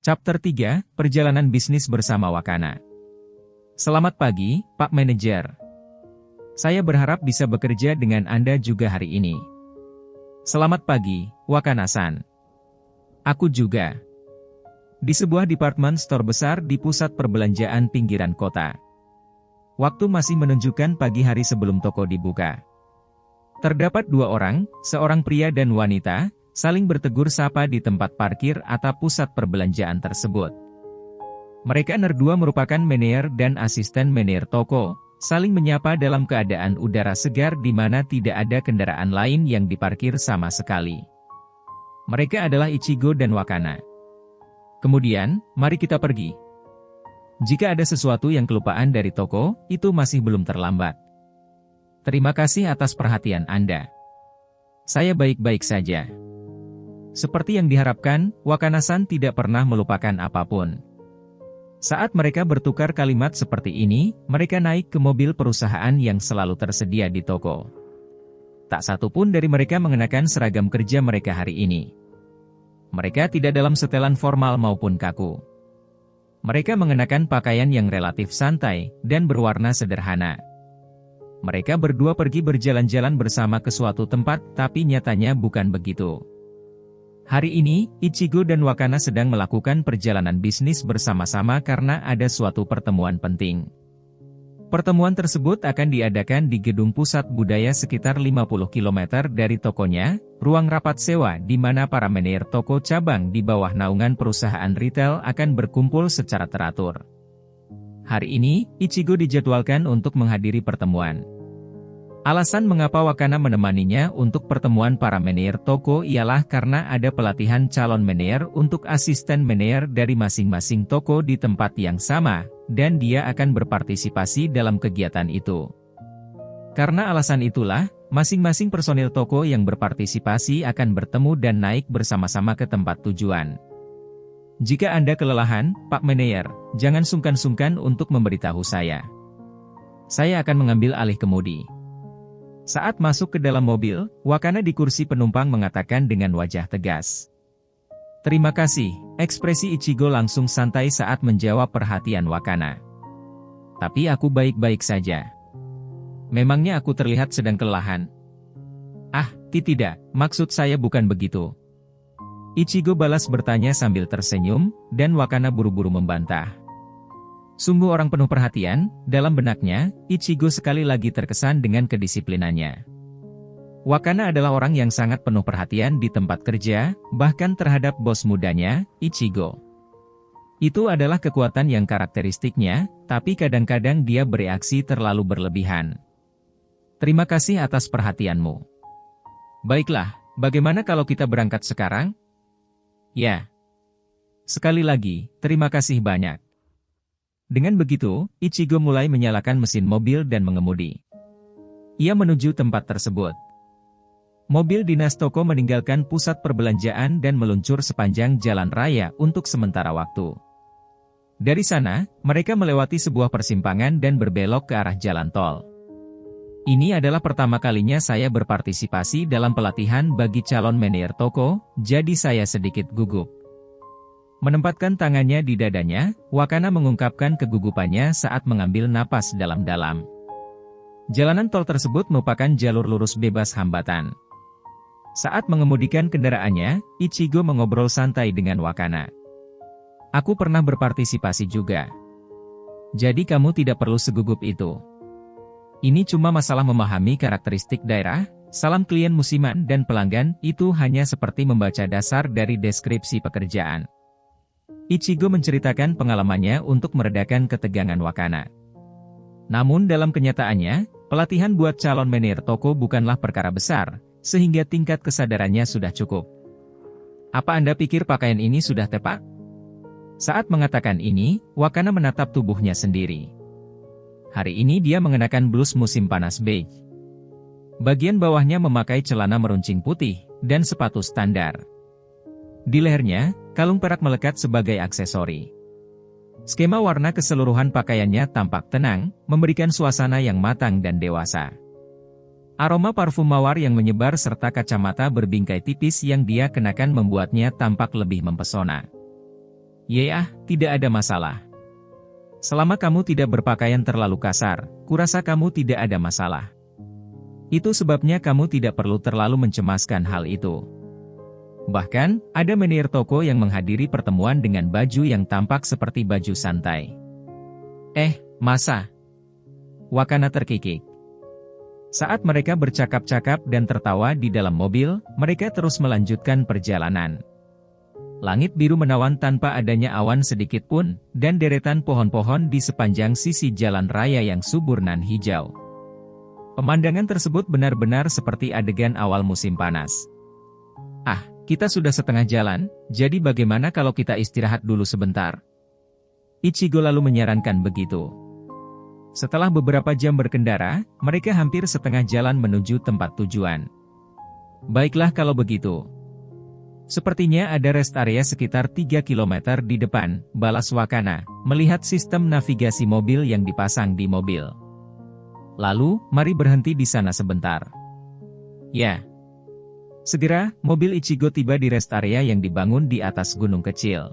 Chapter 3, Perjalanan Bisnis Bersama Wakana. Selamat pagi, Pak Manajer. Saya berharap bisa bekerja dengan Anda juga hari ini. Selamat pagi, Wakana-san. Aku juga. Di sebuah department store besar di pusat perbelanjaan pinggiran kota. Waktu masih menunjukkan pagi hari sebelum toko dibuka. Terdapat dua orang, seorang pria dan wanita, saling bertegur sapa di tempat parkir atau pusat perbelanjaan tersebut. Mereka berdua merupakan manajer dan asisten manajer toko, saling menyapa dalam keadaan udara segar di mana tidak ada kendaraan lain yang diparkir sama sekali. Mereka adalah Ichigo dan Wakana. Kemudian, mari kita pergi. Jika ada sesuatu yang kelupaan dari toko, itu masih belum terlambat. Terima kasih atas perhatian Anda. Saya baik-baik saja. Seperti yang diharapkan, Wakana-san tidak pernah melupakan apapun. Saat mereka bertukar kalimat seperti ini, mereka naik ke mobil perusahaan yang selalu tersedia di toko. Tak satu pun dari mereka mengenakan seragam kerja mereka hari ini. Mereka tidak dalam setelan formal maupun kaku. Mereka mengenakan pakaian yang relatif santai dan berwarna sederhana. Mereka berdua pergi berjalan-jalan bersama ke suatu tempat, tapi nyatanya bukan begitu. Hari ini, Ichigo dan Wakana sedang melakukan perjalanan bisnis bersama-sama karena ada suatu pertemuan penting. Pertemuan tersebut akan diadakan di Gedung Pusat Budaya sekitar 50 km dari tokonya, ruang rapat sewa di mana para manajer toko cabang di bawah naungan perusahaan retail akan berkumpul secara teratur. Hari ini, Ichigo dijadwalkan untuk menghadiri pertemuan. Alasan mengapa Wakana menemaninya untuk pertemuan para manajer toko ialah karena ada pelatihan calon manajer untuk asisten manajer dari masing-masing toko di tempat yang sama, dan dia akan berpartisipasi dalam kegiatan itu. Karena alasan itulah, masing-masing personil toko yang berpartisipasi akan bertemu dan naik bersama-sama ke tempat tujuan. Jika Anda kelelahan, Pak Manajer, jangan sungkan-sungkan untuk memberitahu saya. Saya akan mengambil alih kemudi. Saat masuk ke dalam mobil, Wakana di kursi penumpang mengatakan dengan wajah tegas. Terima kasih, ekspresi Ichigo langsung santai saat menjawab perhatian Wakana. Tapi aku baik-baik saja. Memangnya aku terlihat sedang kelelahan? Ah, tidak, maksud saya bukan begitu. Ichigo balas bertanya sambil tersenyum, dan Wakana buru-buru membantah. Sungguh orang penuh perhatian, dalam benaknya, Ichigo sekali lagi terkesan dengan kedisiplinannya. Wakana adalah orang yang sangat penuh perhatian di tempat kerja, bahkan terhadap bos mudanya, Ichigo. Itu adalah kekuatan yang karakteristiknya, tapi kadang-kadang dia bereaksi terlalu berlebihan. Terima kasih atas perhatianmu. Baiklah, bagaimana kalau kita berangkat sekarang? Ya. Sekali lagi, terima kasih banyak. Dengan begitu, Ichigo mulai menyalakan mesin mobil dan mengemudi. Ia menuju tempat tersebut. Mobil dinas toko meninggalkan pusat perbelanjaan dan meluncur sepanjang jalan raya untuk sementara waktu. Dari sana, mereka melewati sebuah persimpangan dan berbelok ke arah jalan tol. Ini adalah pertama kalinya saya berpartisipasi dalam pelatihan bagi calon manajer toko, jadi saya sedikit gugup. Menempatkan tangannya di dadanya, Wakana mengungkapkan kegugupannya saat mengambil napas dalam-dalam. Jalanan tol tersebut merupakan jalur lurus bebas hambatan. Saat mengemudikan kendaraannya, Ichigo mengobrol santai dengan Wakana. Aku pernah berpartisipasi juga. Jadi kamu tidak perlu segugup itu. Ini cuma masalah memahami karakteristik daerah, salam klien musiman dan pelanggan, itu hanya seperti membaca dasar dari deskripsi pekerjaan. Ichigo menceritakan pengalamannya untuk meredakan ketegangan Wakana. Namun dalam kenyataannya, pelatihan buat calon manajer toko bukanlah perkara besar, sehingga tingkat kesadarannya sudah cukup. Apa Anda pikir pakaian ini sudah tepat? Saat mengatakan ini, Wakana menatap tubuhnya sendiri. Hari ini dia mengenakan blus musim panas beige. Bagian bawahnya memakai celana meruncing putih, dan sepatu standar. Di lehernya, kalung perak melekat sebagai aksesori. Skema warna keseluruhan pakaiannya tampak tenang, memberikan suasana yang matang dan dewasa. Aroma parfum mawar yang menyebar serta kacamata berbingkai tipis yang dia kenakan membuatnya tampak lebih mempesona. Tidak ada masalah. Selama kamu tidak berpakaian terlalu kasar, kurasa kamu tidak ada masalah. Itu sebabnya kamu tidak perlu terlalu mencemaskan hal itu. Bahkan, ada manajer toko yang menghadiri pertemuan dengan baju yang tampak seperti baju santai. Masa? Wakana terkikik. Saat mereka bercakap-cakap dan tertawa di dalam mobil, mereka terus melanjutkan perjalanan. Langit biru menawan tanpa adanya awan sedikit pun, dan deretan pohon-pohon di sepanjang sisi jalan raya yang subur nan hijau. Pemandangan tersebut benar-benar seperti adegan awal musim panas. Kita sudah setengah jalan, jadi bagaimana kalau kita istirahat dulu sebentar? Ichigo lalu menyarankan begitu. Setelah beberapa jam berkendara, mereka hampir setengah jalan menuju tempat tujuan. Baiklah kalau begitu. Sepertinya ada rest area sekitar 3 km di depan, balas Wakana, melihat sistem navigasi mobil yang dipasang di mobil. Lalu, mari berhenti di sana sebentar. Ya. Segera, mobil Ichigo tiba di rest area yang dibangun di atas gunung kecil.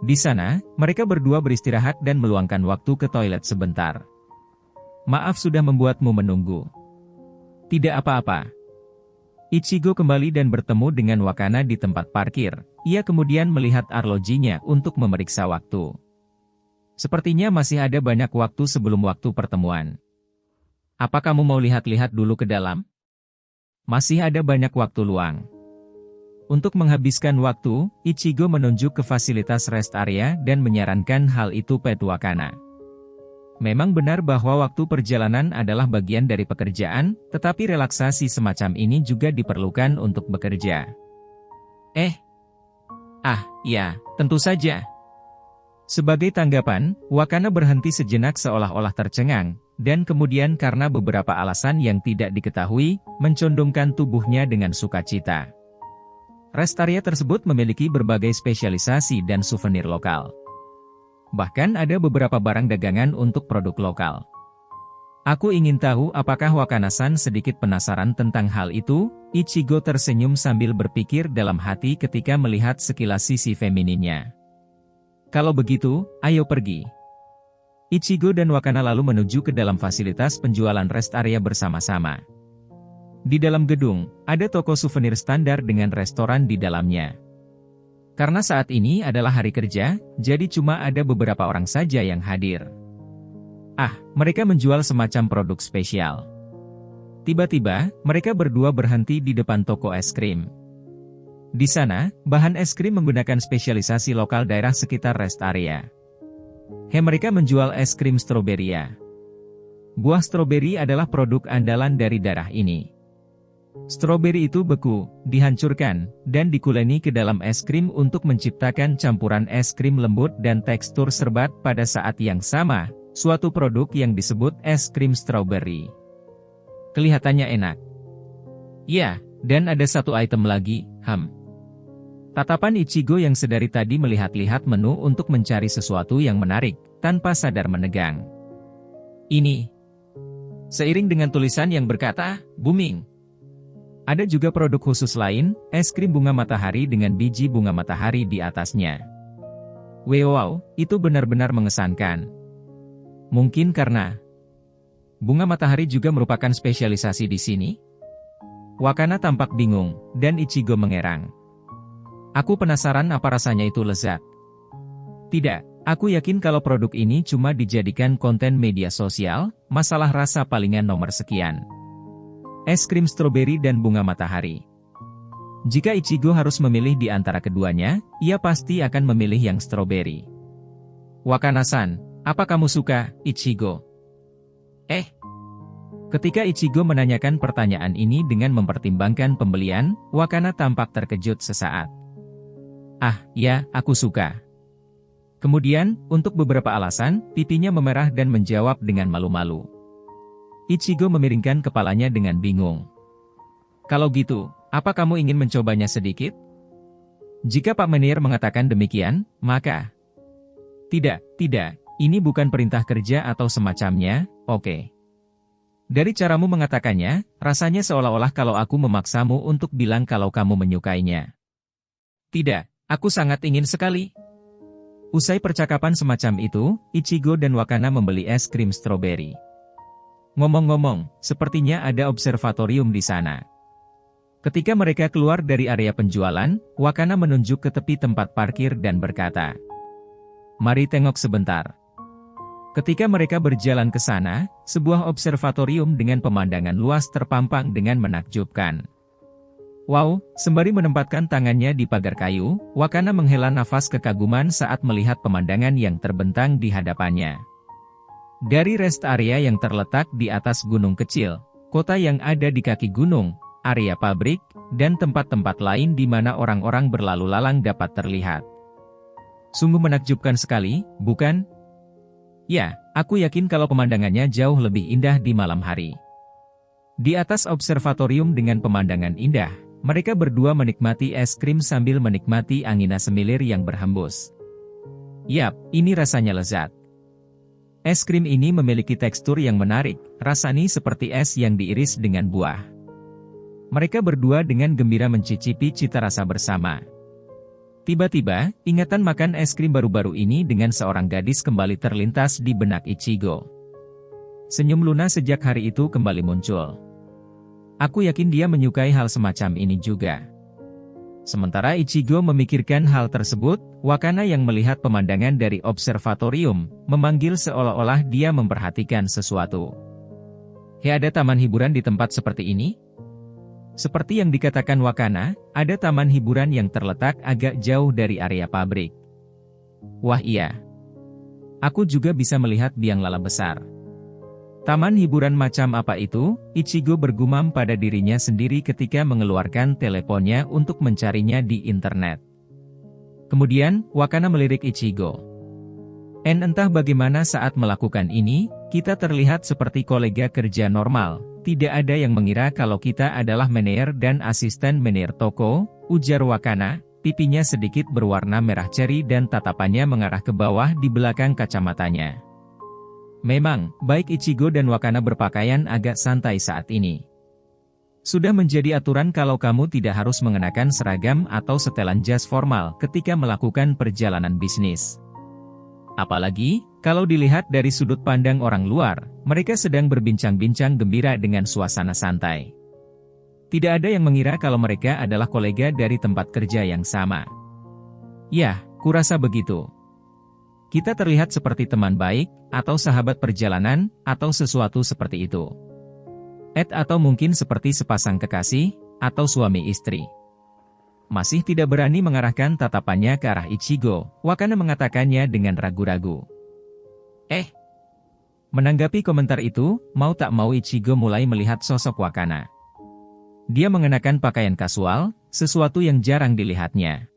Di sana, mereka berdua beristirahat dan meluangkan waktu ke toilet sebentar. Maaf sudah membuatmu menunggu. Tidak apa-apa. Ichigo kembali dan bertemu dengan Wakana di tempat parkir. Ia kemudian melihat arlojinya untuk memeriksa waktu. Sepertinya masih ada banyak waktu sebelum waktu pertemuan. Apa kamu mau lihat-lihat dulu ke dalam? Masih ada banyak waktu luang. Untuk menghabiskan waktu, Ichigo menunjuk ke fasilitas rest area dan menyarankan hal itu pada Wakana. Memang benar bahwa waktu perjalanan adalah bagian dari pekerjaan, tetapi relaksasi semacam ini juga diperlukan untuk bekerja. Ya, tentu saja. Sebagai tanggapan, Wakana berhenti sejenak seolah-olah tercengang, dan kemudian karena beberapa alasan yang tidak diketahui, mencondongkan tubuhnya dengan sukacita. Rest area tersebut memiliki berbagai spesialisasi dan souvenir lokal. Bahkan ada beberapa barang dagangan untuk produk lokal. Aku ingin tahu apakah Wakana-san sedikit penasaran tentang hal itu. Ichigo tersenyum sambil berpikir dalam hati ketika melihat sekilas sisi femininnya. Kalau begitu, ayo pergi. Ichigo dan Wakana lalu menuju ke dalam fasilitas penjualan rest area bersama-sama. Di dalam gedung, ada toko souvenir standar dengan restoran di dalamnya. Karena saat ini adalah hari kerja, jadi cuma ada beberapa orang saja yang hadir. Mereka menjual semacam produk spesial. Tiba-tiba, mereka berdua berhenti di depan toko es krim. Di sana, bahan es krim menggunakan spesialisasi lokal daerah sekitar rest area. Mereka menjual es krim stroberia. Buah stroberi adalah produk andalan dari daerah ini. Stroberi itu beku, dihancurkan, dan dikuleni ke dalam es krim untuk menciptakan campuran es krim lembut dan tekstur serbat pada saat yang sama, suatu produk yang disebut es krim stroberi. Kelihatannya enak. Ya, dan ada satu item lagi, Tatapan Ichigo yang sedari tadi melihat-lihat menu untuk mencari sesuatu yang menarik, tanpa sadar menegang. Ini. Seiring dengan tulisan yang berkata, booming. Ada juga produk khusus lain, es krim bunga matahari dengan biji bunga matahari di atasnya. Wow, itu benar-benar mengesankan. Mungkin karena bunga matahari juga merupakan spesialisasi di sini? Wakana tampak bingung, dan Ichigo mengerang. Aku penasaran apa rasanya itu lezat. Tidak, aku yakin kalau produk ini cuma dijadikan konten media sosial, masalah rasa palingan nomor sekian. Es krim stroberi dan bunga matahari. Jika Ichigo harus memilih di antara keduanya, ia pasti akan memilih yang stroberi. Wakana-san, apa kamu suka, Ichigo? Ketika Ichigo menanyakan pertanyaan ini dengan mempertimbangkan pembelian, Wakana tampak terkejut sesaat. Ya, aku suka. Kemudian, untuk beberapa alasan, pipinya memerah dan menjawab dengan malu-malu. Ichigo memiringkan kepalanya dengan bingung. Kalau gitu, apa kamu ingin mencobanya sedikit? Jika Pak Manajer mengatakan demikian, maka... Tidak, ini bukan perintah kerja atau semacamnya, oke. Dari caramu mengatakannya, rasanya seolah-olah kalau aku memaksamu untuk bilang kalau kamu menyukainya. Tidak, aku sangat ingin sekali. Usai percakapan semacam itu, Ichigo dan Wakana membeli es krim stroberi. Ngomong-ngomong, sepertinya ada observatorium di sana. Ketika mereka keluar dari area penjualan, Wakana menunjuk ke tepi tempat parkir dan berkata, "Mari tengok sebentar." Ketika mereka berjalan ke sana, sebuah observatorium dengan pemandangan luas terpampang dengan menakjubkan. Wow, sembari menempatkan tangannya di pagar kayu, Wakana menghela nafas kekaguman saat melihat pemandangan yang terbentang di hadapannya. Dari rest area yang terletak di atas gunung kecil, kota yang ada di kaki gunung, area pabrik, dan tempat-tempat lain di mana orang-orang berlalu lalang dapat terlihat. Sungguh menakjubkan sekali, bukan? Ya, aku yakin kalau pemandangannya jauh lebih indah di malam hari. Di atas observatorium dengan pemandangan indah, mereka berdua menikmati es krim sambil menikmati angin semilir yang berhembus. Yap, ini rasanya lezat. Es krim ini memiliki tekstur yang menarik, rasanya seperti es yang diiris dengan buah. Mereka berdua dengan gembira mencicipi cita rasa bersama. Tiba-tiba, ingatan makan es krim baru-baru ini dengan seorang gadis kembali terlintas di benak Ichigo. Senyum Luna sejak hari itu kembali muncul. Aku yakin dia menyukai hal semacam ini juga. Sementara Ichigo memikirkan hal tersebut, Wakana yang melihat pemandangan dari observatorium, memanggil seolah-olah dia memperhatikan sesuatu. "Hei, ada taman hiburan di tempat seperti ini?" Seperti yang dikatakan Wakana, ada taman hiburan yang terletak agak jauh dari area pabrik. Wah iya. Aku juga bisa melihat biang lala besar. Taman hiburan macam apa itu? Ichigo bergumam pada dirinya sendiri ketika mengeluarkan teleponnya untuk mencarinya di internet. Kemudian, Wakana melirik Ichigo. Entah bagaimana saat melakukan ini, kita terlihat seperti kolega kerja normal. Tidak ada yang mengira kalau kita adalah manajer dan asisten manajer toko, ujar Wakana, pipinya sedikit berwarna merah ceri dan tatapannya mengarah ke bawah di belakang kacamatanya. Memang, baik Ichigo dan Wakana berpakaian agak santai saat ini. Sudah menjadi aturan kalau kamu tidak harus mengenakan seragam atau setelan jas formal ketika melakukan perjalanan bisnis. Apalagi, kalau dilihat dari sudut pandang orang luar, mereka sedang berbincang-bincang gembira dengan suasana santai. Tidak ada yang mengira kalau mereka adalah kolega dari tempat kerja yang sama. Yah, kurasa begitu. Kita terlihat seperti teman baik, atau sahabat perjalanan, atau sesuatu seperti itu. Atau mungkin seperti sepasang kekasih, atau suami istri. Masih tidak berani mengarahkan tatapannya ke arah Ichigo, Wakana mengatakannya dengan ragu-ragu. Menanggapi komentar itu, mau tak mau Ichigo mulai melihat sosok Wakana. Dia mengenakan pakaian kasual, sesuatu yang jarang dilihatnya.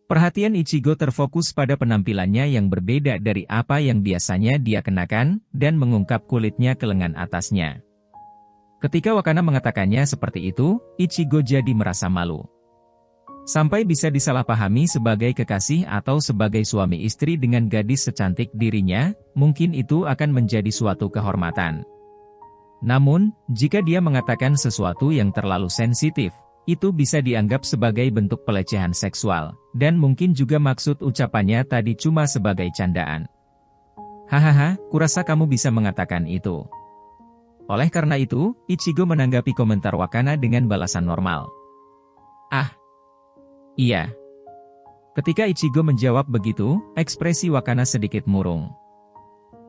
Perhatian Ichigo terfokus pada penampilannya yang berbeda dari apa yang biasanya dia kenakan, dan mengungkap kulitnya ke lengan atasnya. Ketika Wakana mengatakannya seperti itu, Ichigo jadi merasa malu. Sampai bisa disalahpahami sebagai kekasih atau sebagai suami istri dengan gadis secantik dirinya, mungkin itu akan menjadi suatu kehormatan. Namun, jika dia mengatakan sesuatu yang terlalu sensitif, itu bisa dianggap sebagai bentuk pelecehan seksual, dan mungkin juga maksud ucapannya tadi cuma sebagai candaan. Hahaha, kurasa kamu bisa mengatakan itu. Oleh karena itu, Ichigo menanggapi komentar Wakana dengan balasan normal. Iya. Ketika Ichigo menjawab begitu, ekspresi Wakana sedikit murung.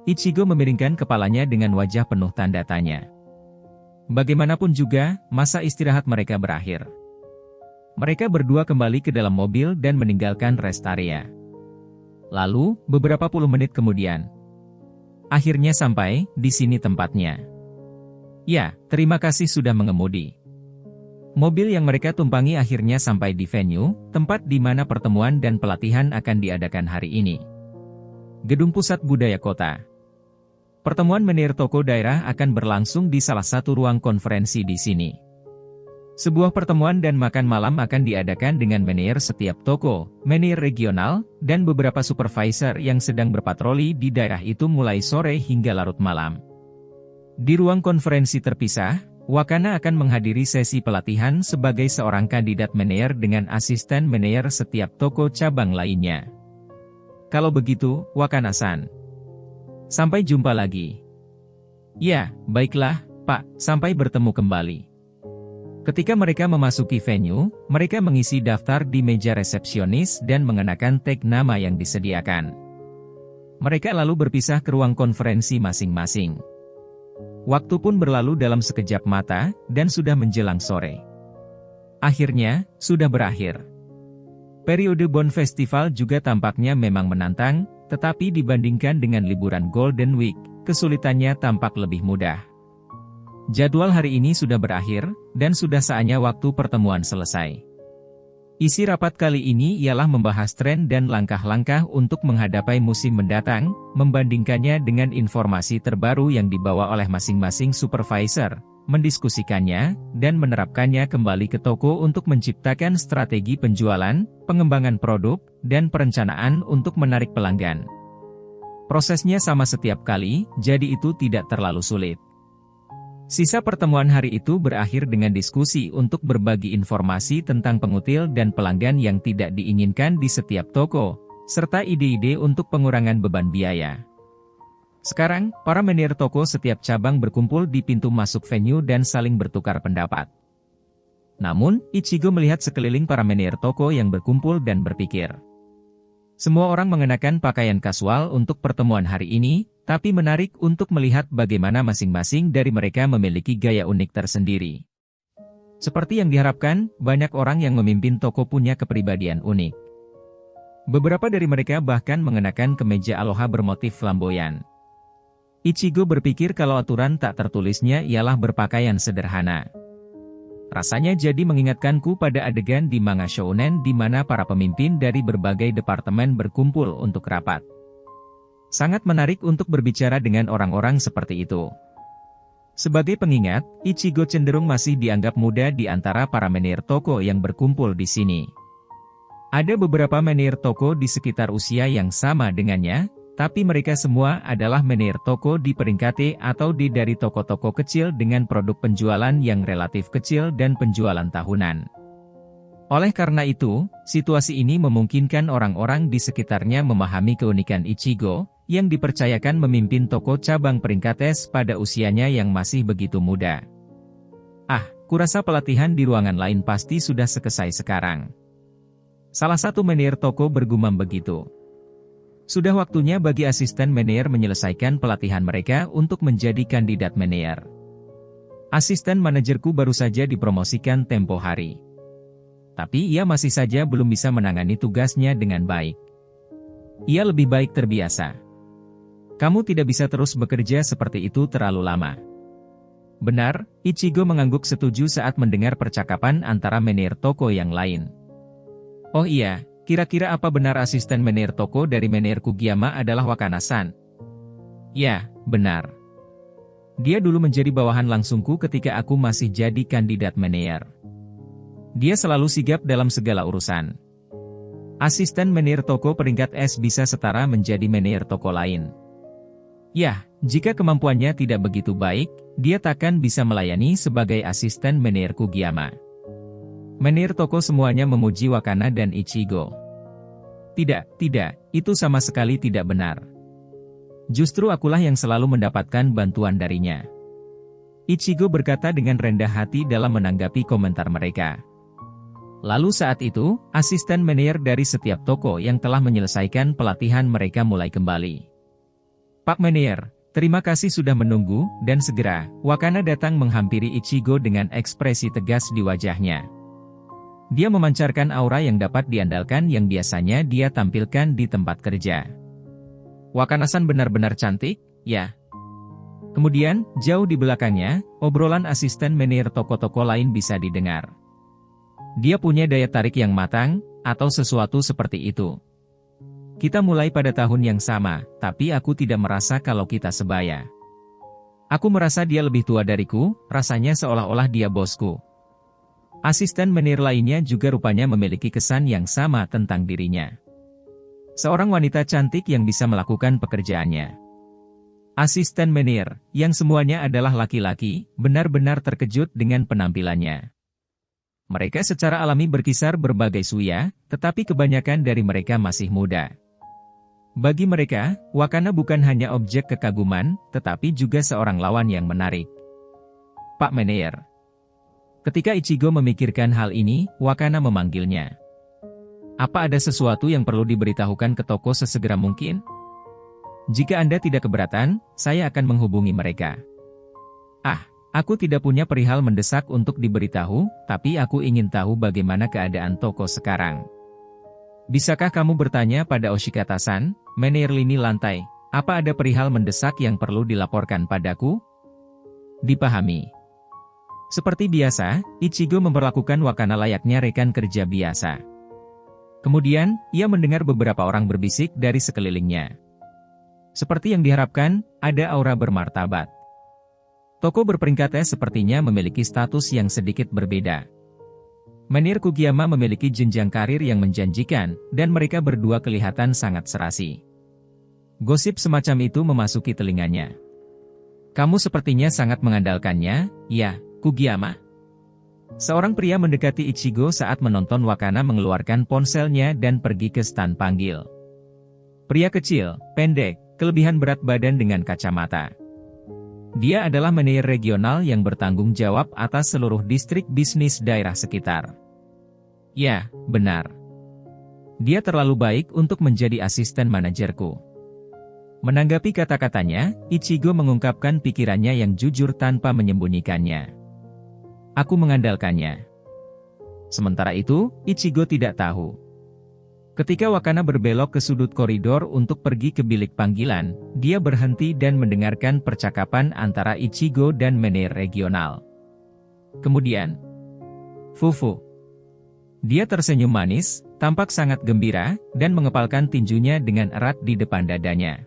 Ichigo memiringkan kepalanya dengan wajah penuh tanda tanya. Bagaimanapun juga, masa istirahat mereka berakhir. Mereka berdua kembali ke dalam mobil dan meninggalkan rest area. Lalu, beberapa puluh menit kemudian, akhirnya sampai di sini tempatnya. Ya, terima kasih sudah mengemudi. Mobil yang mereka tumpangi akhirnya sampai di venue, tempat di mana pertemuan dan pelatihan akan diadakan hari ini. Gedung Pusat Budaya Kota. Pertemuan manajer toko daerah akan berlangsung di salah satu ruang konferensi di sini. Sebuah pertemuan dan makan malam akan diadakan dengan manajer setiap toko, manajer regional, dan beberapa supervisor yang sedang berpatroli di daerah itu mulai sore hingga larut malam. Di ruang konferensi terpisah, Wakana akan menghadiri sesi pelatihan sebagai seorang kandidat manajer dengan asisten manajer setiap toko cabang lainnya. kalau begitu, Wakana-san. Sampai jumpa lagi. Ya, baiklah, Pak, sampai bertemu kembali. Ketika mereka memasuki venue, mereka mengisi daftar di meja resepsionis dan mengenakan tag nama yang disediakan. Mereka lalu berpisah ke ruang konferensi masing-masing. Waktu pun berlalu dalam sekejap mata, dan sudah menjelang sore. Akhirnya, sudah berakhir. Periode Bond Festival juga tampaknya memang menantang, tetapi dibandingkan dengan liburan Golden Week, kesulitannya tampak lebih mudah. Jadwal hari ini sudah berakhir, dan sudah saatnya waktu pertemuan selesai. Isi rapat kali ini ialah membahas tren dan langkah-langkah untuk menghadapi musim mendatang, membandingkannya dengan informasi terbaru yang dibawa oleh masing-masing supervisor, mendiskusikannya, dan menerapkannya kembali ke toko untuk menciptakan strategi penjualan, pengembangan produk, dan perencanaan untuk menarik pelanggan. Prosesnya sama setiap kali, jadi itu tidak terlalu sulit. Sisa pertemuan hari itu berakhir dengan diskusi untuk berbagi informasi tentang pengutil dan pelanggan yang tidak diinginkan di setiap toko, serta ide-ide untuk pengurangan beban biaya. Sekarang, para manajer toko setiap cabang berkumpul di pintu masuk venue dan saling bertukar pendapat. Namun, Ichigo melihat sekeliling para manajer toko yang berkumpul dan berpikir. Semua orang mengenakan pakaian kasual untuk pertemuan hari ini, tapi menarik untuk melihat bagaimana masing-masing dari mereka memiliki gaya unik tersendiri. Seperti yang diharapkan, banyak orang yang memimpin toko punya kepribadian unik. Beberapa dari mereka bahkan mengenakan kemeja aloha bermotif flamboyan. Ichigo berpikir kalau aturan tak tertulisnya ialah berpakaian sederhana. Rasanya jadi mengingatkanku pada adegan di manga shounen di mana para pemimpin dari berbagai departemen berkumpul untuk rapat. Sangat menarik untuk berbicara dengan orang-orang seperti itu. Sebagai pengingat, Ichigo cenderung masih dianggap muda di antara para manajer toko yang berkumpul di sini. Ada beberapa manajer toko di sekitar usia yang sama dengannya, tapi mereka semua adalah manajer toko di peringkat T atau D dari toko-toko kecil dengan produk penjualan yang relatif kecil dan penjualan tahunan. Oleh karena itu, situasi ini memungkinkan orang-orang di sekitarnya memahami keunikan Ichigo, yang dipercayakan memimpin toko cabang peringkat S pada usianya yang masih begitu muda. Kurasa pelatihan di ruangan lain pasti sudah selesai sekarang. Salah satu manajer toko bergumam begitu. Sudah waktunya bagi asisten manajer menyelesaikan pelatihan mereka untuk menjadi kandidat manajer. Asisten manajerku baru saja dipromosikan tempo hari. Tapi ia masih saja belum bisa menangani tugasnya dengan baik. Ia lebih baik terbiasa. Kamu tidak bisa terus bekerja seperti itu terlalu lama. Benar, Ichigo mengangguk setuju saat mendengar percakapan antara manajer toko yang lain. Oh iya, kira-kira apa benar asisten manajer toko dari manajer Kugiyama adalah Wakana-san? Ya, benar. Dia dulu menjadi bawahan langsungku ketika aku masih jadi kandidat manajer. Dia selalu sigap dalam segala urusan. Asisten manajer toko peringkat S bisa setara menjadi manajer toko lain. Ya, jika kemampuannya tidak begitu baik, dia takkan bisa melayani sebagai asisten manajer Kugiyama. Manajer toko semuanya memuji Wakana dan Ichigo. Tidak, itu sama sekali tidak benar. Justru akulah yang selalu mendapatkan bantuan darinya. Ichigo berkata dengan rendah hati dalam menanggapi komentar mereka. Lalu saat itu, asisten manajer dari setiap toko yang telah menyelesaikan pelatihan mereka mulai kembali. Pak Manajer, terima kasih sudah menunggu, dan segera, Wakana datang menghampiri Ichigo dengan ekspresi tegas di wajahnya. Dia memancarkan aura yang dapat diandalkan yang biasanya dia tampilkan di tempat kerja. Wakana-san benar-benar cantik, ya. Kemudian, jauh di belakangnya, obrolan asisten manajer toko-toko lain bisa didengar. Dia punya daya tarik yang matang, atau sesuatu seperti itu. Kita mulai pada tahun yang sama, tapi aku tidak merasa kalau kita sebaya. Aku merasa dia lebih tua dariku, rasanya seolah-olah dia bosku. Asisten manajer lainnya juga rupanya memiliki kesan yang sama tentang dirinya. Seorang wanita cantik yang bisa melakukan pekerjaannya. Asisten manajer, yang semuanya adalah laki-laki, benar-benar terkejut dengan penampilannya. Mereka secara alami berkisar berbagai usia, tetapi kebanyakan dari mereka masih muda. Bagi mereka, Wakana bukan hanya objek kekaguman, tetapi juga seorang lawan yang menarik. Pak Manager. Ketika Ichigo memikirkan hal ini, Wakana memanggilnya. Apa ada sesuatu yang perlu diberitahukan ke toko sesegera mungkin? Jika Anda tidak keberatan, saya akan menghubungi mereka. Aku tidak punya perihal mendesak untuk diberitahu, tapi aku ingin tahu bagaimana keadaan toko sekarang. Bisakah kamu bertanya pada Oshikata-san, manajer lini lantai, apa ada perihal mendesak yang perlu dilaporkan padaku? Dipahami. Seperti biasa, Ichigo memperlakukan Wakana layaknya rekan kerja biasa. Kemudian, ia mendengar beberapa orang berbisik dari sekelilingnya. Seperti yang diharapkan, ada aura bermartabat. Toko berperingkat S sepertinya memiliki status yang sedikit berbeda. Manajer Kugiyama memiliki jenjang karir yang menjanjikan, dan mereka berdua kelihatan sangat serasi. Gosip semacam itu memasuki telinganya. Kamu sepertinya sangat mengandalkannya, ya, Kugiyama? Seorang pria mendekati Ichigo saat menonton Wakana mengeluarkan ponselnya dan pergi ke stan panggil. Pria kecil, pendek, kelebihan berat badan dengan kacamata. Dia adalah manajer regional yang bertanggung jawab atas seluruh distrik bisnis daerah sekitar. Ya, benar. Dia terlalu baik untuk menjadi asisten manajerku. Menanggapi kata-katanya, Ichigo mengungkapkan pikirannya yang jujur tanpa menyembunyikannya. Aku mengandalkannya. Sementara itu, Ichigo tidak tahu. Ketika Wakana berbelok ke sudut koridor untuk pergi ke bilik panggilan, dia berhenti dan mendengarkan percakapan antara Ichigo dan manajer regional. Kemudian, Fufu. Dia tersenyum manis, tampak sangat gembira, dan mengepalkan tinjunya dengan erat di depan dadanya.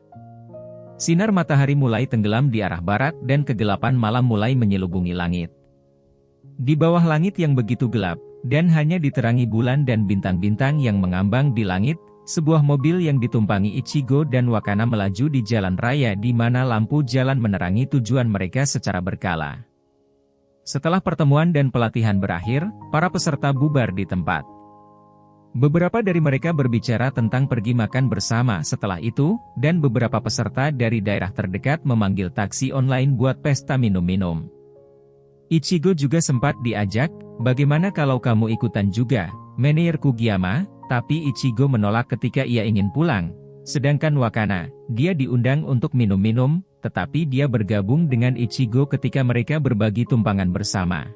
Sinar matahari mulai tenggelam di arah barat dan kegelapan malam mulai menyelubungi langit. Di bawah langit yang begitu gelap, dan hanya diterangi bulan dan bintang-bintang yang mengambang di langit, sebuah mobil yang ditumpangi Ichigo dan Wakana melaju di jalan raya di mana lampu jalan menerangi tujuan mereka secara berkala. Setelah pertemuan dan pelatihan berakhir, para peserta bubar di tempat. Beberapa dari mereka berbicara tentang pergi makan bersama setelah itu, dan beberapa peserta dari daerah terdekat memanggil taksi online buat pesta minum-minum. Ichigo juga sempat diajak, bagaimana kalau kamu ikutan juga, manajer Kugiyama, tapi Ichigo menolak ketika ia ingin pulang. Sedangkan Wakana, dia diundang untuk minum-minum, tetapi dia bergabung dengan Ichigo ketika mereka berbagi tumpangan bersama.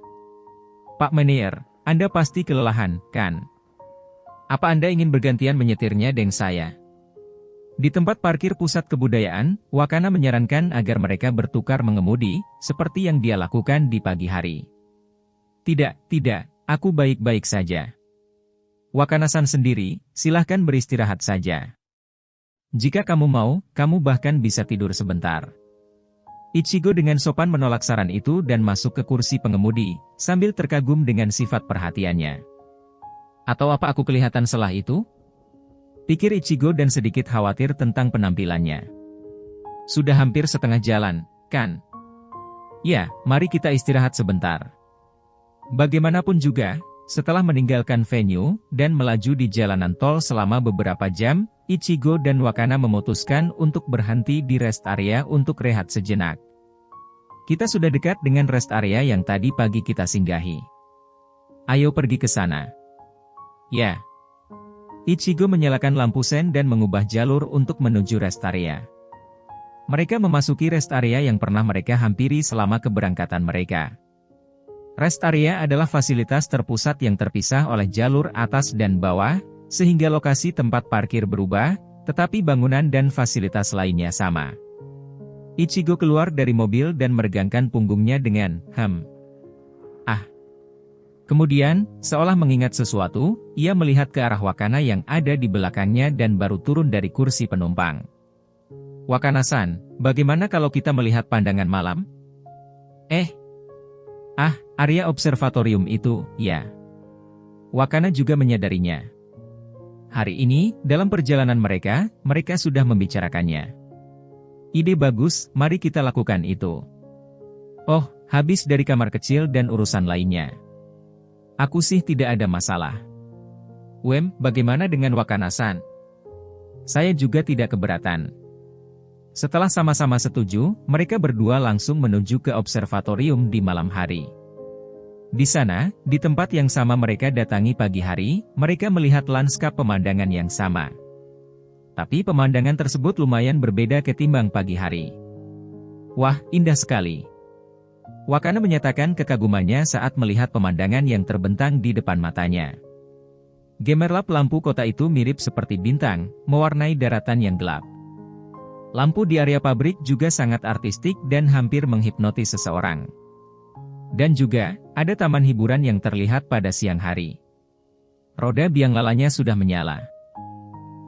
Pak manajer, Anda pasti kelelahan, kan? Apa Anda ingin bergantian menyetirnya dengan saya? Di tempat parkir pusat kebudayaan, Wakana menyarankan agar mereka bertukar mengemudi, seperti yang dia lakukan di pagi hari. Tidak, aku baik-baik saja. Wakana-san sendiri, silahkan beristirahat saja. Jika kamu mau, kamu bahkan bisa tidur sebentar. Ichigo dengan sopan menolak saran itu dan masuk ke kursi pengemudi, sambil terkagum dengan sifat perhatiannya. Atau apa aku kelihatan salah itu? Pikir Ichigo dan sedikit khawatir tentang penampilannya. Sudah hampir setengah jalan, kan? Ya, mari kita istirahat sebentar. Bagaimanapun juga, setelah meninggalkan venue dan melaju di jalanan tol selama beberapa jam, Ichigo dan Wakana memutuskan untuk berhenti di rest area untuk rehat sejenak. Kita sudah dekat dengan rest area yang tadi pagi kita singgahi. Ayo pergi ke sana. Ya. Ichigo menyalakan lampu sen dan mengubah jalur untuk menuju rest area. Mereka memasuki rest area yang pernah mereka hampiri selama keberangkatan mereka. Rest area adalah fasilitas terpusat yang terpisah oleh jalur atas dan bawah, sehingga lokasi tempat parkir berubah, tetapi bangunan dan fasilitas lainnya sama. Ichigo keluar dari mobil dan meregangkan punggungnya dengan, Kemudian, seolah mengingat sesuatu, ia melihat ke arah Wakana yang ada di belakangnya dan baru turun dari kursi penumpang. Wakana-san, bagaimana kalau kita melihat pandangan malam? Area observatorium itu, ya. Wakana juga menyadarinya. Hari ini, dalam perjalanan mereka sudah membicarakannya. Ide bagus, mari kita lakukan itu. Oh, habis dari kamar kecil dan urusan lainnya. Aku sih tidak ada masalah. Bagaimana dengan Wakana-san? Saya juga tidak keberatan. Setelah sama-sama setuju, mereka berdua langsung menuju ke observatorium di malam hari. Di sana, di tempat yang sama mereka datangi pagi hari, mereka melihat lanskap pemandangan yang sama. Tapi pemandangan tersebut lumayan berbeda ketimbang pagi hari. Wah, indah sekali. Wakana menyatakan kekagumannya saat melihat pemandangan yang terbentang di depan matanya. Gemerlap lampu kota itu mirip seperti bintang, mewarnai daratan yang gelap. Lampu di area pabrik juga sangat artistik dan hampir menghipnotis seseorang. Dan juga, ada taman hiburan yang terlihat pada siang hari. Roda biang lalanya sudah menyala.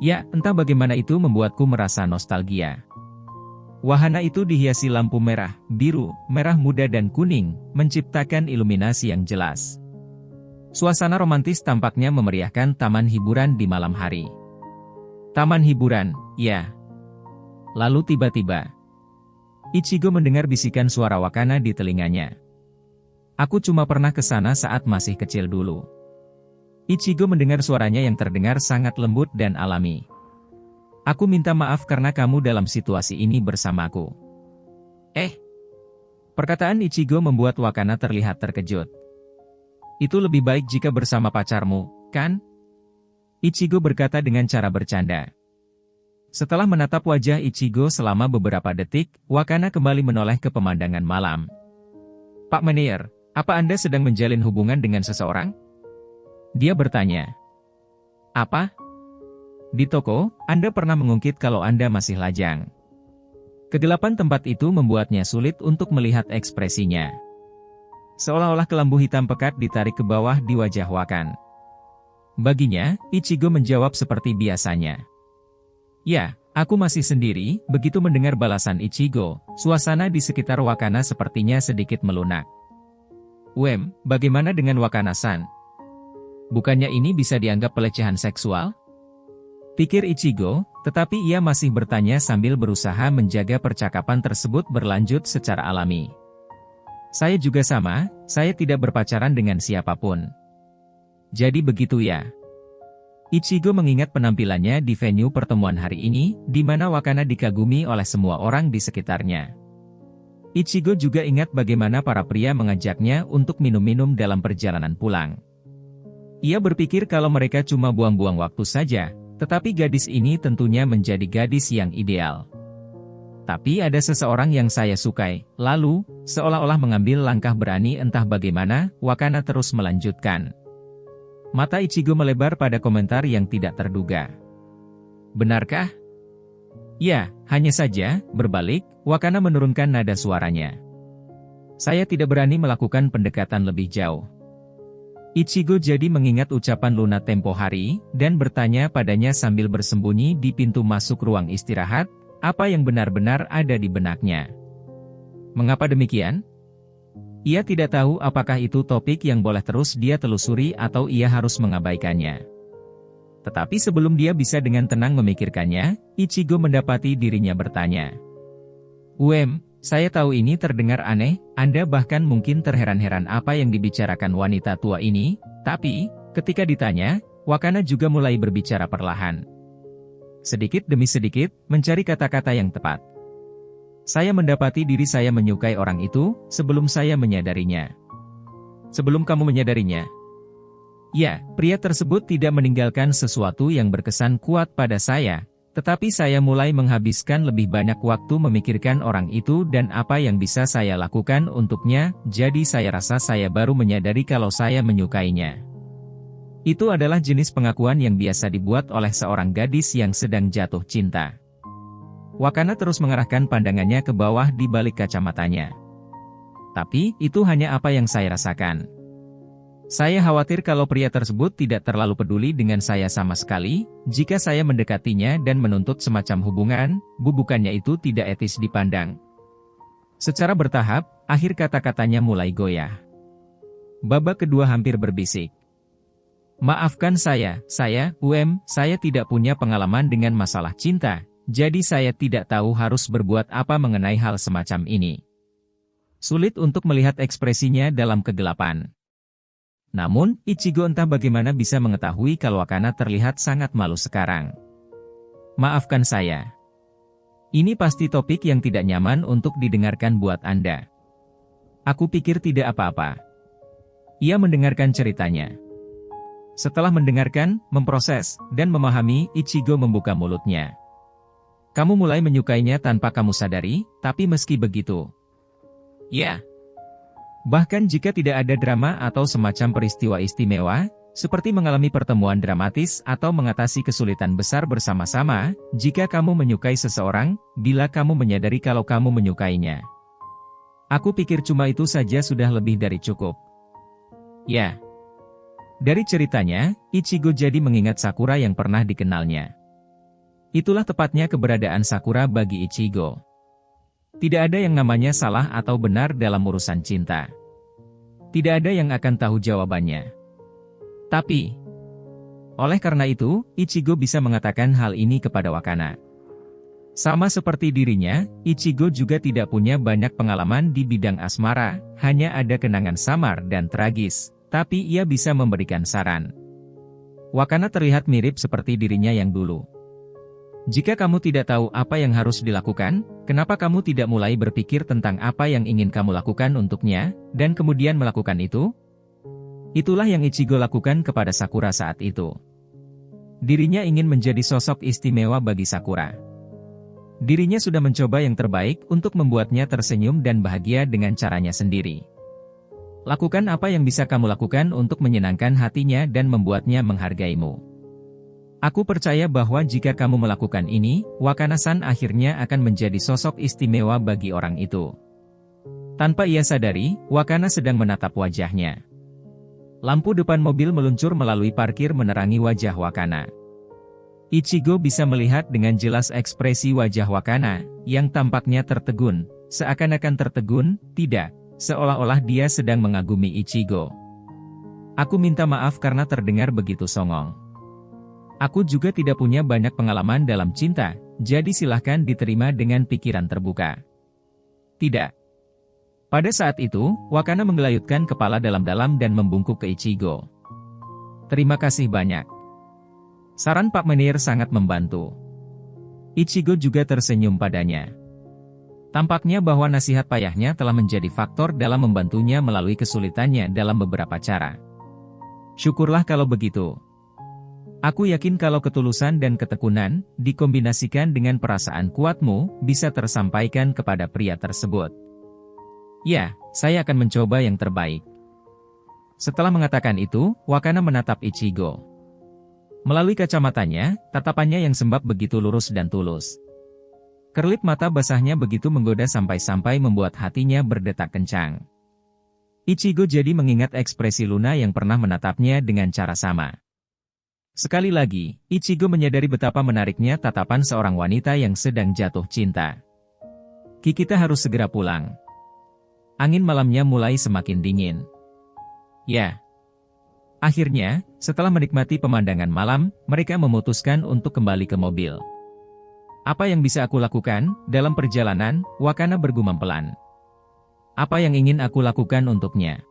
Ya, entah bagaimana itu membuatku merasa nostalgia. Wahana itu dihiasi lampu merah, biru, merah muda dan kuning, menciptakan iluminasi yang jelas. Suasana romantis tampaknya memeriahkan taman hiburan di malam hari. Taman hiburan, ya. Lalu tiba-tiba, Ichigo mendengar bisikan suara Wakana di telinganya. Aku cuma pernah ke sana saat masih kecil dulu. Ichigo mendengar suaranya yang terdengar sangat lembut dan alami. Aku minta maaf karena kamu dalam situasi ini bersamaku. Perkataan Ichigo membuat Wakana terlihat terkejut. Itu lebih baik jika bersama pacarmu, kan? Ichigo berkata dengan cara bercanda. Setelah menatap wajah Ichigo selama beberapa detik, Wakana kembali menoleh ke pemandangan malam. Pak Manager, apa Anda sedang menjalin hubungan dengan seseorang? Dia bertanya. Apa? Di toko, Anda pernah mengungkit kalau Anda masih lajang. Kegelapan tempat itu membuatnya sulit untuk melihat ekspresinya. Seolah-olah kelambu hitam pekat ditarik ke bawah di wajah Wakan. Baginya, Ichigo menjawab seperti biasanya. Ya, aku masih sendiri. Begitu mendengar balasan Ichigo, suasana di sekitar Wakana sepertinya sedikit melunak. Bagaimana dengan Wakana-san? Bukannya ini bisa dianggap pelecehan seksual? Pikir Ichigo, tetapi ia masih bertanya sambil berusaha menjaga percakapan tersebut berlanjut secara alami. Saya juga sama, saya tidak berpacaran dengan siapapun. Jadi begitu ya. Ichigo mengingat penampilannya di venue pertemuan hari ini, di mana Wakana dikagumi oleh semua orang di sekitarnya. Ichigo juga ingat bagaimana para pria mengajaknya untuk minum-minum dalam perjalanan pulang. Ia berpikir kalau mereka cuma buang-buang waktu saja, tetapi gadis ini tentunya menjadi gadis yang ideal. Tapi ada seseorang yang saya sukai, lalu, seolah-olah mengambil langkah berani entah bagaimana, Wakana terus melanjutkan. Mata Ichigo melebar pada komentar yang tidak terduga. Benarkah? Ya, hanya saja, berbalik, Wakana menurunkan nada suaranya. Saya tidak berani melakukan pendekatan lebih jauh. Ichigo jadi mengingat ucapan Luna tempo hari, dan bertanya padanya sambil bersembunyi di pintu masuk ruang istirahat, apa yang benar-benar ada di benaknya. Mengapa demikian? Ia tidak tahu apakah itu topik yang boleh terus dia telusuri atau ia harus mengabaikannya. Tetapi sebelum dia bisa dengan tenang memikirkannya, Ichigo mendapati dirinya bertanya. Saya tahu ini terdengar aneh, Anda bahkan mungkin terheran-heran apa yang dibicarakan wanita tua ini, tapi, ketika ditanya, Wakana juga mulai berbicara perlahan. Sedikit demi sedikit, mencari kata-kata yang tepat. Saya mendapati diri saya menyukai orang itu, sebelum saya menyadarinya. Sebelum kamu menyadarinya? Ya, pria tersebut tidak meninggalkan sesuatu yang berkesan kuat pada saya, tetapi saya mulai menghabiskan lebih banyak waktu memikirkan orang itu dan apa yang bisa saya lakukan untuknya, jadi saya rasa saya baru menyadari kalau saya menyukainya. Itu adalah jenis pengakuan yang biasa dibuat oleh seorang gadis yang sedang jatuh cinta. Wakana terus mengarahkan pandangannya ke bawah di balik kacamatanya. Tapi, itu hanya apa yang saya rasakan. Saya khawatir kalau pria tersebut tidak terlalu peduli dengan saya sama sekali, jika saya mendekatinya dan menuntut semacam hubungan, bukannya itu tidak etis dipandang. Secara bertahap, akhir kata-katanya mulai goyah. Babak kedua hampir berbisik. Maafkan saya tidak punya pengalaman dengan masalah cinta, jadi saya tidak tahu harus berbuat apa mengenai hal semacam ini. Sulit untuk melihat ekspresinya dalam kegelapan. Namun, Ichigo entah bagaimana bisa mengetahui kalau Wakana terlihat sangat malu sekarang. Maafkan saya. Ini pasti topik yang tidak nyaman untuk didengarkan buat Anda. Aku pikir tidak apa-apa. Ia mendengarkan ceritanya. Setelah mendengarkan, memproses, dan memahami, Ichigo membuka mulutnya. Kamu mulai menyukainya tanpa kamu sadari, tapi meski begitu. Ya. Bahkan jika tidak ada drama atau semacam peristiwa istimewa, seperti mengalami pertemuan dramatis atau mengatasi kesulitan besar bersama-sama, jika kamu menyukai seseorang, bila kamu menyadari kalau kamu menyukainya. Aku pikir cuma itu saja sudah lebih dari cukup. Ya. Dari ceritanya, Ichigo jadi mengingat Sakura yang pernah dikenalnya. Itulah tepatnya keberadaan Sakura bagi Ichigo. Tidak ada yang namanya salah atau benar dalam urusan cinta. Tidak ada yang akan tahu jawabannya. Tapi, oleh karena itu, Ichigo bisa mengatakan hal ini kepada Wakana. Sama seperti dirinya, Ichigo juga tidak punya banyak pengalaman di bidang asmara, hanya ada kenangan samar dan tragis. Tapi ia bisa memberikan saran. Wakana terlihat mirip seperti dirinya yang dulu. Jika kamu tidak tahu apa yang harus dilakukan, kenapa kamu tidak mulai berpikir tentang apa yang ingin kamu lakukan untuknya, dan kemudian melakukan itu? Itulah yang Ichigo lakukan kepada Sakura saat itu. Dirinya ingin menjadi sosok istimewa bagi Sakura. Dirinya sudah mencoba yang terbaik untuk membuatnya tersenyum dan bahagia dengan caranya sendiri. Lakukan apa yang bisa kamu lakukan untuk menyenangkan hatinya dan membuatnya menghargaimu. Aku percaya bahwa jika kamu melakukan ini, Wakana-san akhirnya akan menjadi sosok istimewa bagi orang itu. Tanpa ia sadari, Wakana sedang menatap wajahnya. Lampu depan mobil meluncur melalui parkir menerangi wajah Wakana. Ichigo bisa melihat dengan jelas ekspresi wajah Wakana, yang tampaknya tertegun, seakan-akan tertegun, tidak. Seolah-olah dia sedang mengagumi Ichigo. Aku minta maaf karena terdengar begitu songong. Aku juga tidak punya banyak pengalaman dalam cinta, jadi silahkan diterima dengan pikiran terbuka. Tidak. Pada saat itu, Wakana menggelayutkan kepala dalam-dalam dan membungkuk ke Ichigo. Terima kasih banyak. Saran Pak Menir sangat membantu. Ichigo juga tersenyum padanya. Tampaknya bahwa nasihat payahnya telah menjadi faktor dalam membantunya melalui kesulitannya dalam beberapa cara. Syukurlah kalau begitu. Aku yakin kalau ketulusan dan ketekunan, dikombinasikan dengan perasaan kuatmu, bisa tersampaikan kepada pria tersebut. Ya, saya akan mencoba yang terbaik. Setelah mengatakan itu, Wakana menatap Ichigo. Melalui kacamatanya, tatapannya yang sembab begitu lurus dan tulus. Kerlip mata basahnya begitu menggoda sampai-sampai membuat hatinya berdetak kencang. Ichigo jadi mengingat ekspresi Luna yang pernah menatapnya dengan cara sama. Sekali lagi, Ichigo menyadari betapa menariknya tatapan seorang wanita yang sedang jatuh cinta. Kita harus segera pulang. Angin malamnya mulai semakin dingin. Ya. Akhirnya, setelah menikmati pemandangan malam, mereka memutuskan untuk kembali ke mobil. Apa yang bisa aku lakukan dalam perjalanan? Wakana bergumam pelan. Apa yang ingin aku lakukan untuknya?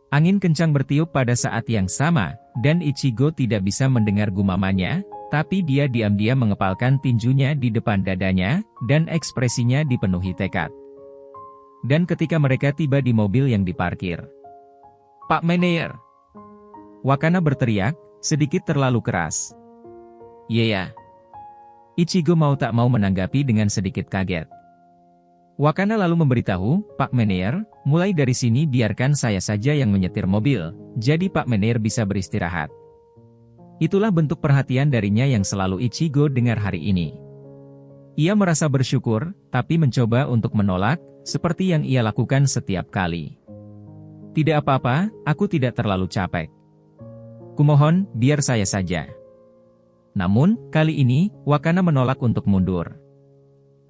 Angin kencang bertiup pada saat yang sama, dan Ichigo tidak bisa mendengar gumamannya, tapi dia diam-diam mengepalkan tinjunya di depan dadanya, dan ekspresinya dipenuhi tekad. Dan ketika mereka tiba di mobil yang diparkir, Pak Menir! Wakana berteriak, sedikit terlalu keras. Ya. Ichigo mau tak mau menanggapi dengan sedikit kaget. Wakana lalu memberitahu, Pak Menir, mulai dari sini biarkan saya saja yang menyetir mobil, jadi Pak Menir bisa beristirahat. Itulah bentuk perhatian darinya yang selalu Ichigo dengar hari ini. Ia merasa bersyukur, tapi mencoba untuk menolak, seperti yang ia lakukan setiap kali. Tidak apa-apa, aku tidak terlalu capek. Kumohon, biar saya saja. Namun, kali ini, Wakana menolak untuk mundur.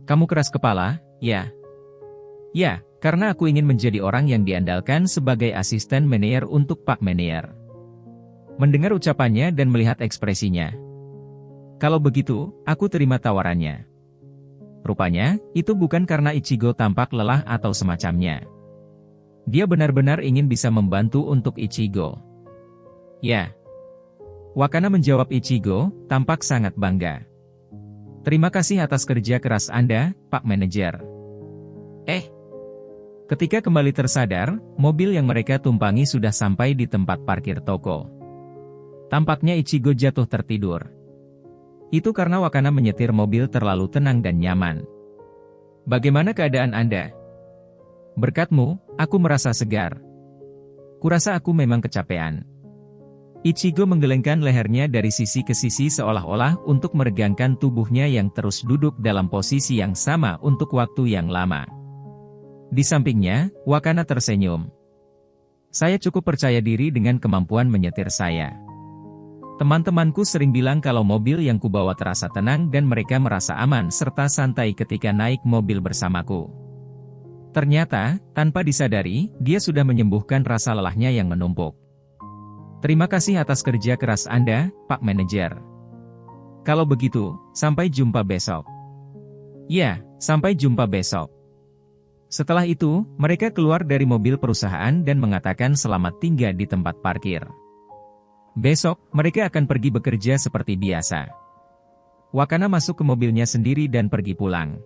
Kamu keras kepala, ya? Ya, karena aku ingin menjadi orang yang diandalkan sebagai asisten Menir untuk Pak Menir. Mendengar ucapannya dan melihat ekspresinya. Kalau begitu, aku terima tawarannya. Rupanya, itu bukan karena Ichigo tampak lelah atau semacamnya. Dia benar-benar ingin bisa membantu untuk Ichigo. Ya. Wakana menjawab Ichigo, tampak sangat bangga. Terima kasih atas kerja keras Anda, Pak Manajer. Ketika kembali tersadar, mobil yang mereka tumpangi sudah sampai di tempat parkir toko. Tampaknya Ichigo jatuh tertidur. Itu karena Wakana menyetir mobil terlalu tenang dan nyaman. Bagaimana keadaan Anda? Berkatmu, aku merasa segar. Kurasa aku memang kecapean. Ichigo menggelengkan lehernya dari sisi ke sisi seolah-olah untuk meregangkan tubuhnya yang terus duduk dalam posisi yang sama untuk waktu yang lama. Di sampingnya, Wakana tersenyum. Saya cukup percaya diri dengan kemampuan menyetir saya. Teman-temanku sering bilang kalau mobil yang kubawa terasa tenang dan mereka merasa aman serta santai ketika naik mobil bersamaku. Ternyata, tanpa disadari, dia sudah menyembuhkan rasa lelahnya yang menumpuk. Terima kasih atas kerja keras Anda, Pak Manajer. Kalau begitu, sampai jumpa besok. Ya, sampai jumpa besok. Setelah itu, mereka keluar dari mobil perusahaan dan mengatakan selamat tinggal di tempat parkir. Besok, mereka akan pergi bekerja seperti biasa. Wakana masuk ke mobilnya sendiri dan pergi pulang.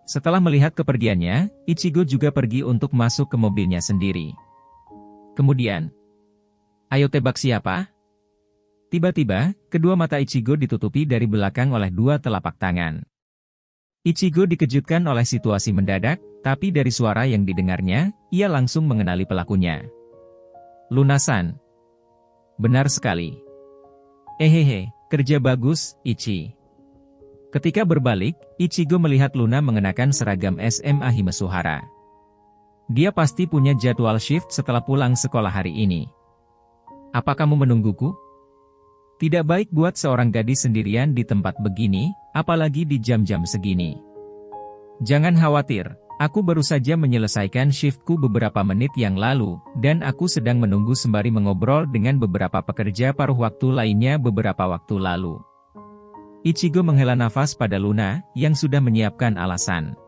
Setelah melihat kepergiannya, Ichigo juga pergi untuk masuk ke mobilnya sendiri. Kemudian, ayo tebak siapa? Tiba-tiba, kedua mata Ichigo ditutupi dari belakang oleh dua telapak tangan. Ichigo dikejutkan oleh situasi mendadak, tapi dari suara yang didengarnya, ia langsung mengenali pelakunya. Luna-san. Benar sekali. Kerja bagus, Ichi. Ketika berbalik, Ichigo melihat Luna mengenakan seragam SMA Himasuhara. Dia pasti punya jadwal shift setelah pulang sekolah hari ini. Apa kamu menungguku? Tidak baik buat seorang gadis sendirian di tempat begini, apalagi di jam-jam segini. Jangan khawatir, aku baru saja menyelesaikan shiftku beberapa menit yang lalu, dan aku sedang menunggu sembari mengobrol dengan beberapa pekerja paruh waktu lainnya beberapa waktu lalu. Ichigo menghela nafas pada Luna, yang sudah menyiapkan alasan.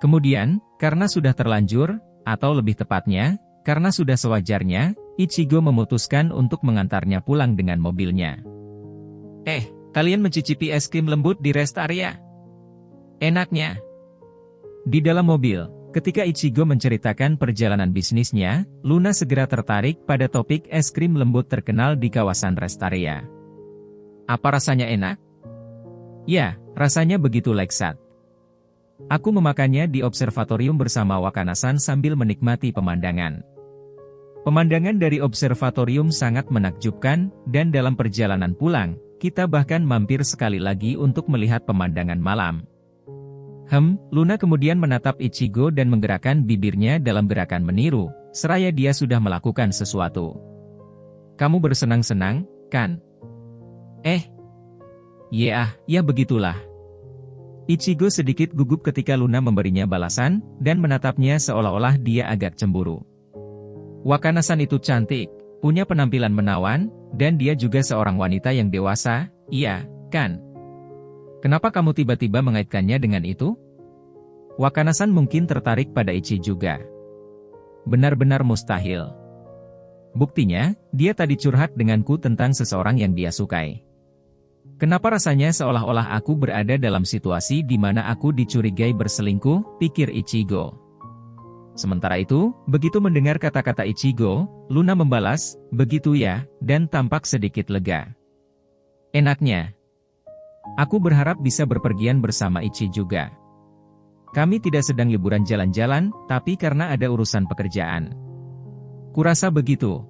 Kemudian, karena sudah terlanjur, atau lebih tepatnya, karena sudah sewajarnya, Ichigo memutuskan untuk mengantarnya pulang dengan mobilnya. Kalian mencicipi es krim lembut di rest area? Enaknya. Di dalam mobil, ketika Ichigo menceritakan perjalanan bisnisnya, Luna segera tertarik pada topik es krim lembut terkenal di kawasan rest area. Apa rasanya enak? Ya, rasanya begitu lezat. Aku memakannya di observatorium bersama Wakana-san sambil menikmati pemandangan. Pemandangan dari observatorium sangat menakjubkan, dan dalam perjalanan pulang, kita bahkan mampir sekali lagi untuk melihat pemandangan malam. Luna kemudian menatap Ichigo dan menggerakkan bibirnya dalam gerakan meniru, seraya dia sudah melakukan sesuatu. Kamu bersenang-senang, kan? Ya begitulah. Ichigo sedikit gugup ketika Luna memberinya balasan, dan menatapnya seolah-olah dia agak cemburu. Wakana-san itu cantik, punya penampilan menawan, dan dia juga seorang wanita yang dewasa, iya, kan? Kenapa kamu tiba-tiba mengaitkannya dengan itu? Wakana-san mungkin tertarik pada Ichi juga. Benar-benar mustahil. Buktinya, dia tadi curhat denganku tentang seseorang yang dia sukai. Kenapa rasanya seolah-olah aku berada dalam situasi di mana aku dicurigai berselingkuh, pikir Ichigo. Sementara itu, begitu mendengar kata-kata Ichigo, Luna membalas, begitu ya, dan tampak sedikit lega. Enaknya. Aku berharap bisa berpergian bersama Ichi juga. Kami tidak sedang liburan jalan-jalan, tapi karena ada urusan pekerjaan. Kurasa begitu.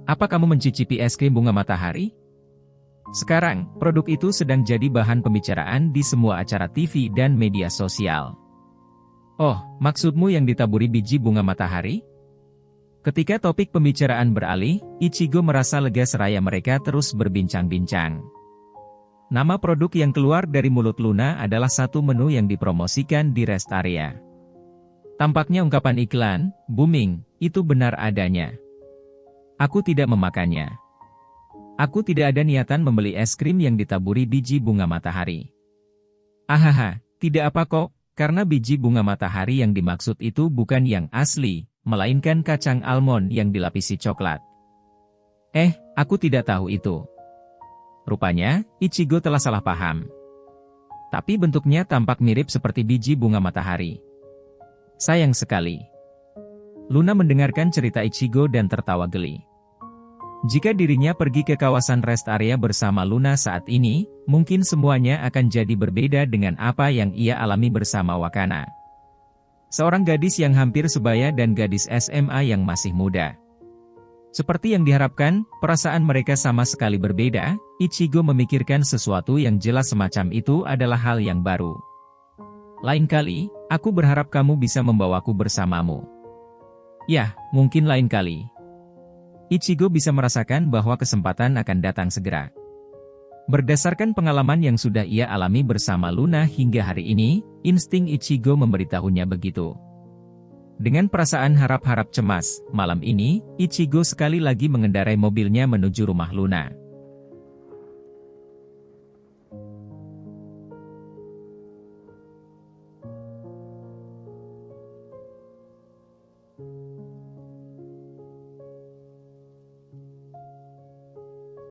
Apa kamu mencicipi es krim bunga matahari? Sekarang, produk itu sedang jadi bahan pembicaraan di semua acara TV dan media sosial. Oh, maksudmu yang ditaburi biji bunga matahari? Ketika topik pembicaraan beralih, Ichigo merasa lega seraya mereka terus berbincang-bincang. Nama produk yang keluar dari mulut Luna adalah satu menu yang dipromosikan di rest area. Tampaknya ungkapan iklan, booming, itu benar adanya. Aku tidak memakannya. Aku tidak ada niatan membeli es krim yang ditaburi biji bunga matahari. Tidak apa kok. Karena biji bunga matahari yang dimaksud itu bukan yang asli, melainkan kacang almond yang dilapisi coklat. Aku tidak tahu itu. Rupanya, Ichigo telah salah paham. Tapi bentuknya tampak mirip seperti biji bunga matahari. Sayang sekali. Luna mendengarkan cerita Ichigo dan tertawa geli. Jika dirinya pergi ke kawasan rest area bersama Luna saat ini, mungkin semuanya akan jadi berbeda dengan apa yang ia alami bersama Wakana. Seorang gadis yang hampir sebaya dan gadis SMA yang masih muda. Seperti yang diharapkan, perasaan mereka sama sekali berbeda. Ichigo memikirkan sesuatu yang jelas semacam itu adalah hal yang baru. Lain kali, aku berharap kamu bisa membawaku bersamamu. Ya, mungkin lain kali. Ichigo bisa merasakan bahwa kesempatan akan datang segera. Berdasarkan pengalaman yang sudah ia alami bersama Luna hingga hari ini, insting Ichigo memberitahunya begitu. Dengan perasaan harap-harap cemas, malam ini, Ichigo sekali lagi mengendarai mobilnya menuju rumah Luna.